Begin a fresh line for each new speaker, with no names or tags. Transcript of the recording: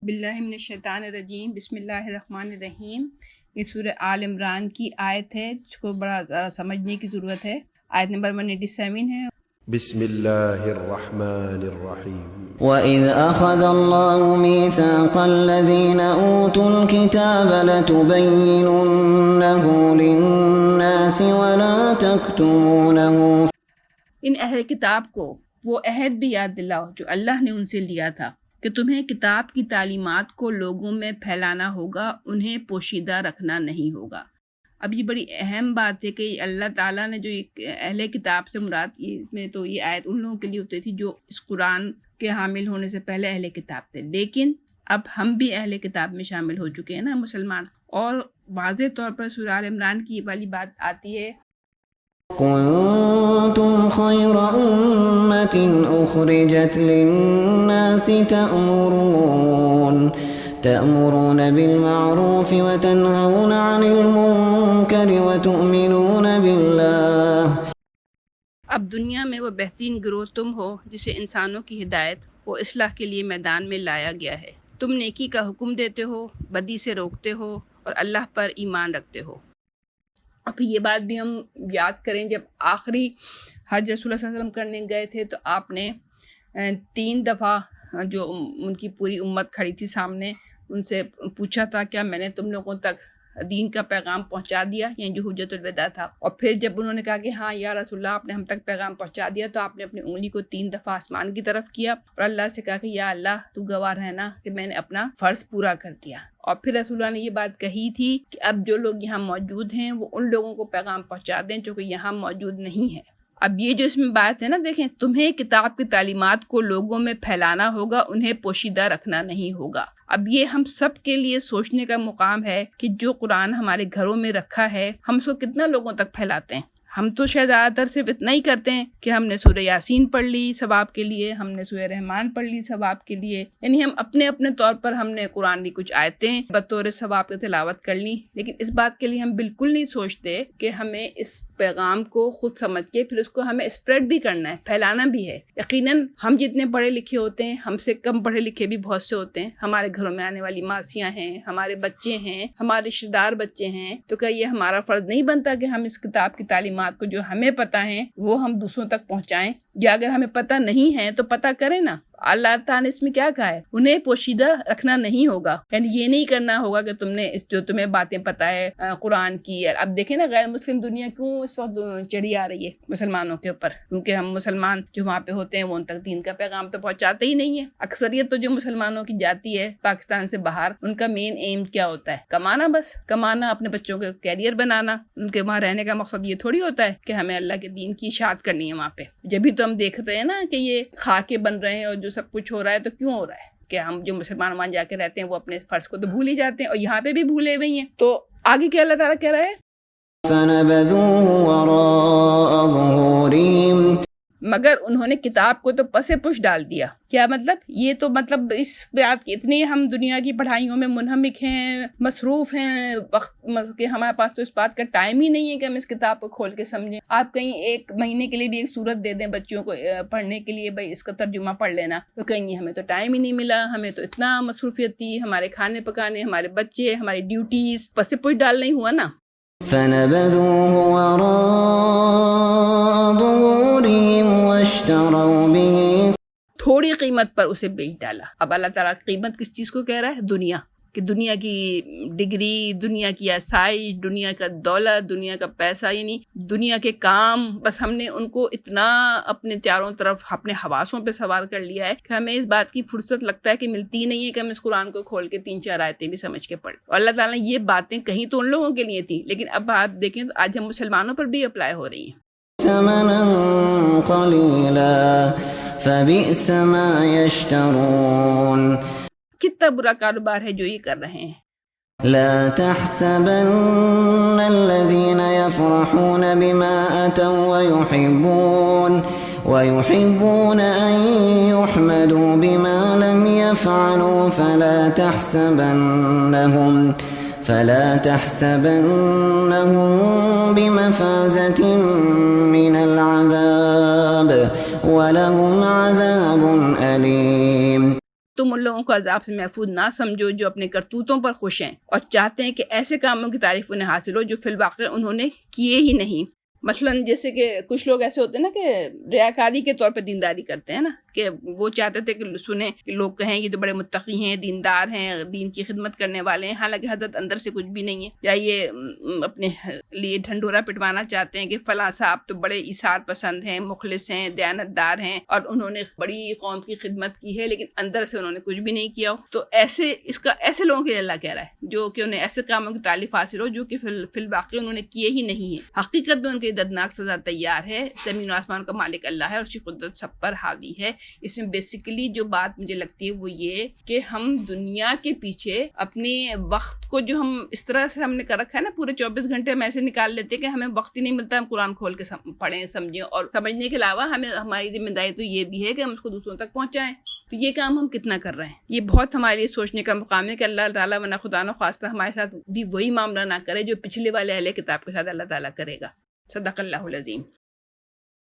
باللہ من الشیطان الرجیم، بسم اللہ الرحمن الرحیم۔ یہ سورہ آل عمران کی آیت ہے جس کو بڑا ذرا سمجھنے کی ضرورت ہے۔ آیت نمبر 187 ہے۔
بسم اللہ الرحمن الرحیم۔
وَإِذْ أَخَذَ اللَّهُ مِيثَاقَ الَّذِينَ أُوتُوا الْكِتَابَ لَتُبَيِّنُنَّهُ لِلنَّاسِ وَلَا تَكْتُمُونَهُ۔
ان اہل کتاب کو وہ عہد بھی یاد دلاؤ جو اللہ نے ان سے لیا تھا کہ تمہیں کتاب کی تعلیمات کو لوگوں میں پھیلانا ہوگا، انہیں پوشیدہ رکھنا نہیں ہوگا۔ اب یہ بڑی اہم بات ہے کہ اللہ تعالیٰ نے جو اہل کتاب سے مراد میں تو یہ آیت ان لوگوں کے لیے ہوتی تھی جو اس قرآن کے حامل ہونے سے پہلے اہل کتاب تھے، لیکن اب ہم بھی اہل کتاب میں شامل ہو چکے ہیں نا مسلمان، اور واضح طور پر سورہ آل عمران کی یہ والی بات آتی ہے،
كنتم خير أمة أخرجت للناس تأمرون بالمعروف وتنهون عن المنكر وتؤمنون بالله۔
اب دنیا میں وہ بہترین گروہ تم ہو جسے انسانوں کی ہدایت و اصلاح کے لیے میدان میں لایا گیا ہے۔ تم نیکی کا حکم دیتے ہو، بدی سے روکتے ہو، اور اللہ پر ایمان رکھتے ہو۔ اور پھر یہ بات بھی ہم یاد کریں، جب آخری حج رسول اللہ صلی اللہ علیہ وسلم کرنے گئے تھے تو آپ نے 3 دفعہ جو ان کی پوری امت کھڑی تھی سامنے، ان سے پوچھا تھا کیا میں نے تم لوگوں تک دین کا پیغام پہنچا دیا، یعنی جو حجت الوداع تھا۔ اور پھر جب انہوں نے کہا کہ ہاں یا رسول اللہ آپ نے ہم تک پیغام پہنچا دیا، تو آپ نے اپنی انگلی کو 3 دفعہ آسمان کی طرف کیا اور اللہ سے کہا کہ یا اللہ تو گواہ رہنا کہ میں نے اپنا فرض پورا کر دیا۔ اور پھر رسول اللہ نے یہ بات کہی تھی کہ اب جو لوگ یہاں موجود ہیں وہ ان لوگوں کو پیغام پہنچا دیں جو کہ یہاں موجود نہیں ہیں۔ اب یہ جو اس میں بات ہے نا، دیکھیں، تمہیں کتاب کی تعلیمات کو لوگوں میں پھیلانا ہوگا، انہیں پوشیدہ رکھنا نہیں ہوگا۔ اب یہ ہم سب کے لیے سوچنے کا مقام ہے کہ جو قرآن ہمارے گھروں میں رکھا ہے ہم اس کو کتنا لوگوں تک پھیلاتے ہیں۔ ہم تو شاید زیادہ تر صرف اتنا ہی کرتے ہیں کہ ہم نے سورہ یاسین پڑھ لی ثواب کے لیے، ہم نے سورہ رحمان پڑھ لی ثواب کے لیے، یعنی ہم اپنے اپنے طور پر ہم نے قرآن کی کچھ آیتیں بطور ثواب کی تلاوت کر لی، لیکن اس بات کے لیے ہم بالکل نہیں سوچتے کہ ہمیں اس پیغام کو خود سمجھ کے پھر اس کو ہمیں اسپریڈ بھی کرنا ہے، پھیلانا بھی ہے۔ یقیناً ہم جتنے پڑھے لکھے ہوتے ہیں، ہم سے کم پڑھے لکھے بھی بہت سے ہوتے ہیں، ہمارے گھروں میں آنے والی ماسیاں ہیں، ہمارے بچے ہیں، ہمارے رشتہ دار بچے ہیں، تو کیا یہ ہمارا فرض نہیں بنتا کہ ہم اس کتاب کی تعلیمات کو جو ہمیں پتہ ہیں وہ ہم دوسروں تک پہنچائیں؟ یا اگر ہمیں پتہ نہیں ہے تو پتہ کریں نا۔ اللہ تعالیٰ نے اس میں کیا کہا ہے؟ انہیں پوشیدہ رکھنا نہیں ہوگا، یعنی یہ نہیں کرنا ہوگا کہ تم نے جو تمہیں باتیں پتہ ہے قرآن کی۔ اب دیکھیں نا غیر مسلم دنیا کیوں اس وقت چڑھی آ رہی ہے مسلمانوں کے اوپر، کیونکہ ہم مسلمان جو وہاں پہ ہوتے ہیں وہ ان تک دین کا پیغام تو پہنچاتے ہی نہیں ہے۔ اکثریت تو جو مسلمانوں کی جاتی ہے پاکستان سے باہر، ان کا مین ایم کیا ہوتا ہے؟ کمانا، بس کمانا، اپنے بچوں کے کیریئر بنانا۔ ان کے وہاں رہنے کا مقصد یہ تھوڑی ہوتا ہے کہ ہمیں اللہ کے دین کی اشاعت کرنی ہے وہاں پہ۔ جبھی تو ہم دیکھتے ہیں نا کہ یہ خاکے بن رہے ہیں اور جو سب کچھ ہو رہا ہے، تو کیوں ہو رہا ہے کہ ہم جو مسلمان وہاں جا کے رہتے ہیں وہ اپنے فرض کو تو بھول ہی جاتے ہیں، اور یہاں پہ بھی بھولے ہوئے ہیں۔ تو آگے کیا اللہ تعالیٰ کہہ رہا ہے؟
فَنَبَذُوهُ وَرَاءَ ظُهُورِهِمْ،
مگر انہوں نے کتاب کو تو پس پش ڈال دیا۔ کیا مطلب؟ یہ تو مطلب اس بات کی اتنی ہم دنیا کی پڑھائیوں میں منہمک ہیں، مصروف ہیں، وقت کہ ہمارے پاس تو اس بات کا ٹائم ہی نہیں ہے کہ ہم اس کتاب کو کھول کے سمجھیں۔ آپ کہیں 1 مہینے کے لیے بھی ایک سورت دے دیں بچوں کو پڑھنے کے لیے، بھائی اس کا ترجمہ پڑھ لینا، تو کہیں نہیں ہمیں تو ٹائم ہی نہیں ملا، ہمیں تو اتنا مصروفیت تھی، ہمارے کھانے پکانے، ہمارے بچے، ہماری ڈیوٹیز، پس پش ڈالنا ہی ہوا نا۔
فَنَبَذُوهُ وَرَاءَ ظُهُورِهِمْ وَاشْتَرَوْا بِهِ،
تھوڑی قیمت پر اسے بیچ ڈالا۔ اب اللہ تعالیٰ قیمت کس چیز کو کہہ رہا ہے؟ دنیا، کہ دنیا کی ڈگری، دنیا کی آسائش، دنیا کا دولت، دنیا کا پیسہ، یعنی دنیا کے کام، بس ہم نے ان کو اتنا اپنے چاروں طرف اپنے حواسوں پہ سوار کر لیا ہے کہ ہمیں اس بات کی فرصت لگتا ہے کہ ملتی ہی نہیں ہے کہ ہم اس قرآن کو کھول کے 3-4 آیتیں بھی سمجھ کے پڑھیں۔ اور اللہ تعالیٰ نے یہ باتیں کہیں تو ان لوگوں کے لیے تھیں، لیکن اب آپ دیکھیں تو آج ہم مسلمانوں پر بھی اپلائی ہو رہی ہیں۔
ثَمَنًا قَلِيلًا فَبِئْسَ مَا يَشْتَرُونَ،
کتنا برا کاروبار ہے جو یہ کر رہے ہیں۔
لا تحسبن الذين يفرحون بما أتوا ويحبون أن يحمدوا بما لم يفعلوا فلا تحسبنهم بمفازة من العذاب ولهم عذاب أليم۔
تم ان لوگوں کو عذاب سے محفوظ نہ سمجھو جو اپنے کرتوتوں پر خوش ہیں اور چاہتے ہیں کہ ایسے کاموں کی تعریف انہیں حاصل ہو جو فی الواقع انہوں نے کیے ہی نہیں۔ مثلاً جیسے کہ کچھ لوگ ایسے ہوتے ہیں نا کہ ریاکاری کے طور پہ دینداری کرتے ہیں نا، کہ وہ چاہتے تھے کہ سنیں کہ لوگ کہیں یہ تو بڑے متقی ہیں، دیندار ہیں، دین کی خدمت کرنے والے ہیں، حالانکہ حضرت اندر سے کچھ بھی نہیں ہے، یا یہ اپنے لیے ڈھنڈورا پٹوانا چاہتے ہیں کہ فلاں صاحب تو بڑے ایثار پسند ہیں، مخلص ہیں، دیانت دار ہیں اور انہوں نے بڑی قوم کی خدمت کی ہے، لیکن اندر سے انہوں نے کچھ بھی نہیں کیا ہو۔ تو ایسے لوگوں کے لیے اللہ کہہ رہا ہے جو کہ انہیں ایسے کاموں کی تعریف حاصل ہو جو کہ فی الواقع انہوں نے کیے ہی نہیں ہیں۔ حقیقت میں ان کے دردناک سزا تیار ہے۔ زمین و آسمان کا مالک اللہ ہے اور اس کی قدرت سب پر حاوی ہے۔ اس میں بیسیکلی جو بات مجھے لگتی ہے وہ یہ کہ ہم دنیا کے پیچھے اپنے وقت کو جو ہم اس طرح سے ہم نے کر رکھا ہے نا، پورے 24 گھنٹے ہم ایسے نکال لیتے کہ ہمیں وقت ہی نہیں ملتا ہم قرآن کھول کے پڑھیں، سمجھیں، اور سمجھنے کے علاوہ ہماری ذمہ داری تو یہ بھی ہے کہ ہم اس کو دوسروں تک پہنچائیں۔ تو یہ کام ہم کتنا کر رہے ہیں، یہ بہت ہمارے لیے سوچنے کا مقام ہے کہ اللہ تعالیٰ ورنہ خدا نہ خواستہ ہمارے ساتھ بھی وہی معاملہ نہ کرے جو پچھلے والے اہل کتاب کے ساتھ اللہ تعالیٰ کرے گا۔ صدق اللہ العظیم۔